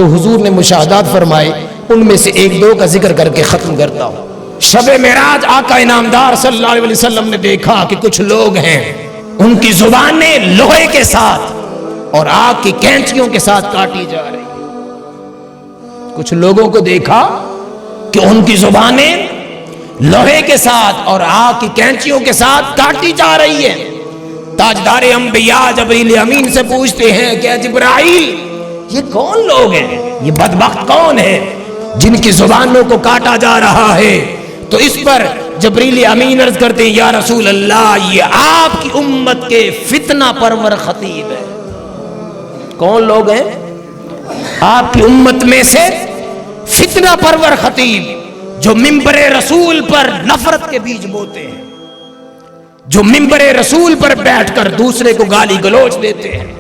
تو حضور نے مشاہدات فرمائے، ان میں سے ایک دو کا ذکر کر کے ختم کرتا ہوں۔ شب معراج آقا انعامدار صلی اللہ علیہ وسلم نے دیکھا کہ کچھ لوگ ہیں، ان کی زبانیں لوہے کے ساتھ اور آگ کی کینچیوں کے ساتھ کاٹی جا رہی ہیں۔ کچھ لوگوں کو دیکھا کہ ان کی زبانیں لوہے کے ساتھ اور آگ کی کینچیوں کے ساتھ کاٹی جا رہی ہیں۔ تاجدار انبیاء جبریل امین سے پوچھتے ہیں کہ اے جبرائیل، یہ کون لوگ ہیں، یہ بدبخت کون ہے جن کی زبانوں کو کاٹا جا رہا ہے؟ تو اس پر جبریل امین عرض کرتے ہیں یا رسول اللہ، یہ آپ کی امت کے فتنہ پرور خطیب ہے۔ کون لوگ ہیں؟ آپ کی امت میں سے فتنہ پرور خطیب، جو ممبر رسول پر نفرت کے بیج بوتے ہیں، جو ممبر رسول پر بیٹھ کر دوسرے کو گالی گلوچ دیتے ہیں،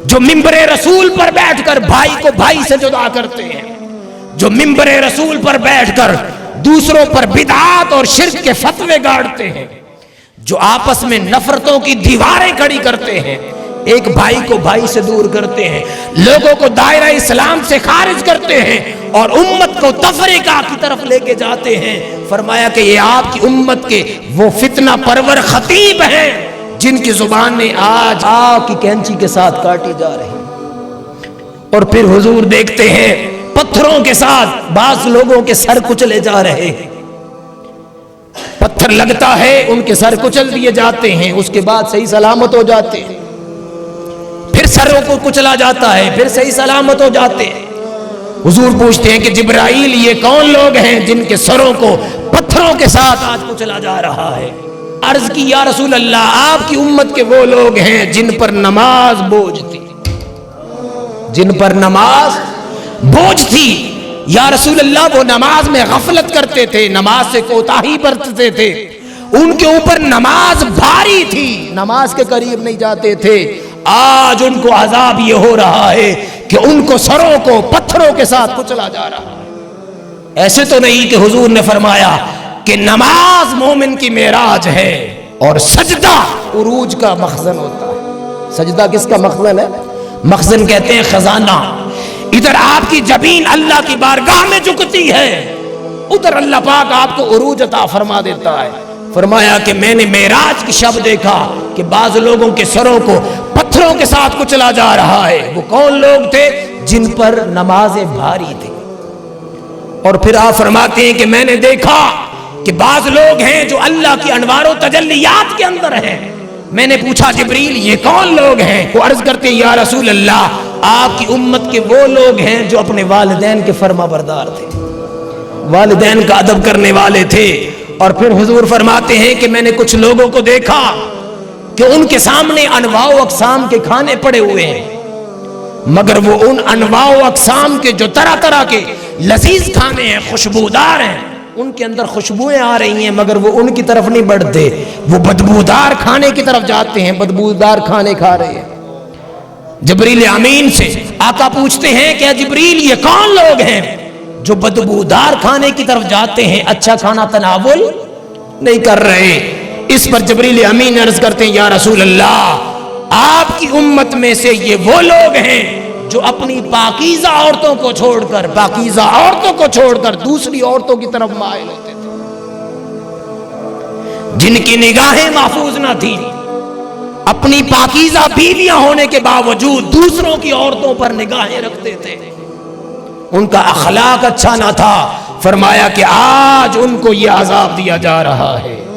جو ممبر رسول پر بیٹھ کر بھائی کو بھائی سے جدا کرتے ہیں، جو ممبر رسول پر بیٹھ کر دوسروں پر بدعات اور شرک کے فتوے گاڑتے ہیں، جو آپس میں نفرتوں کی دیواریں کھڑی کرتے ہیں، ایک بھائی کو بھائی سے دور کرتے ہیں، لوگوں کو دائرہ اسلام سے خارج کرتے ہیں اور امت کو تفریقہ کی طرف لے کے جاتے ہیں۔ فرمایا کہ یہ آپ کی امت کے وہ فتنہ پرور خطیب ہیں جن کی زبانیں آج آگ کی کینچی کے ساتھ کاٹی جا رہی ہیں۔ اور پھر حضور دیکھتے ہیں پتھروں کے ساتھ بعض لوگوں کے سر کچلے جا رہے ہیں، پتھر لگتا ہے ان کے سر کچل دیے جاتے ہیں، اس کے بعد صحیح سلامت ہو جاتے ہیں، پھر سروں کو کچلا جاتا ہے، پھر صحیح سلامت ہو جاتے ہیں۔ حضور پوچھتے ہیں کہ جبرائیل، یہ کون لوگ ہیں جن کے سروں کو پتھروں کے ساتھ آج کچلا جا رہا ہے؟ عرض کی یا رسول اللہ، آپ کی امت کے وہ لوگ ہیں جن پر نماز بوجھ تھی، جن پر نماز بوجھ تھی۔ یا رسول اللہ، وہ نماز میں غفلت کرتے تھے، نماز سے کوتاہی برتتے تھے، ان کے اوپر نماز بھاری تھی، نماز کے قریب نہیں جاتے تھے۔ آج ان کو عذاب یہ ہو رہا ہے کہ ان کو سروں کو پتھروں کے ساتھ کچلا جا رہا ہے۔ ایسے تو نہیں کہ حضور نے فرمایا کہ نماز مومن کی معراج ہے اور سجدہ عروج کا مخزن ہوتا ہے۔ سجدہ کس کا مخزن ہے؟ مخزن کہتے ہیں خزانہ۔ ادھر آپ کی جبین اللہ کی بارگاہ میں جھکتی ہے، ادھر اللہ پاک آپ کو عروج عطا فرما دیتا ہے۔ فرمایا کہ میں نے معراج کی شب دیکھا کہ بعض لوگوں کے سروں کو پتھروں کے ساتھ کچلا جا رہا ہے۔ وہ کون لوگ تھے؟ جن پر نمازیں بھاری تھی۔ اور پھر آپ فرماتے ہیں کہ میں نے دیکھا کہ بعض لوگ ہیں جو اللہ کی انوار و تجلیات کے اندر ہیں۔ میں نے پوچھا جبریل، یہ کون لوگ ہیں؟ وہ عرض کرتے ہیں یا رسول اللہ، آپ کی امت کے وہ لوگ ہیں جو اپنے والدین کے فرما بردار تھے، والدین کا ادب کرنے والے تھے۔ اور پھر حضور فرماتے ہیں کہ میں نے کچھ لوگوں کو دیکھا کہ ان کے سامنے انواع و اقسام کے کھانے پڑے ہوئے ہیں، مگر وہ ان انواع و اقسام کے جو طرح طرح کے لذیذ کھانے ہیں، خوشبودار ہیں، ان کے اندر خوشبوئیں آ رہی ہیں، مگر وہ ان کی طرف نہیں بڑھتے، وہ بدبودار کھانے کی طرف جاتے ہیں، بدبودار کھانے کھا رہے ہیں۔ جبریل امین سے آقا پوچھتے ہیں کہ جبریل، یہ کون لوگ ہیں جو بدبودار کھانے کی طرف جاتے ہیں، اچھا کھانا تناول نہیں کر رہے؟ اس پر جبریل امین عرض کرتے ہیں یا رسول اللہ، آپ کی امت میں سے یہ وہ لوگ ہیں جو اپنی پاکیزہ عورتوں کو چھوڑ کر دوسری عورتوں کی طرف مائل ہوتے تھے، جن کی نگاہیں محفوظ نہ تھی، اپنی پاکیزہ بیویاں ہونے کے باوجود دوسروں کی عورتوں پر نگاہیں رکھتے تھے، ان کا اخلاق اچھا نہ تھا۔ فرمایا کہ آج ان کو یہ عذاب دیا جا رہا ہے۔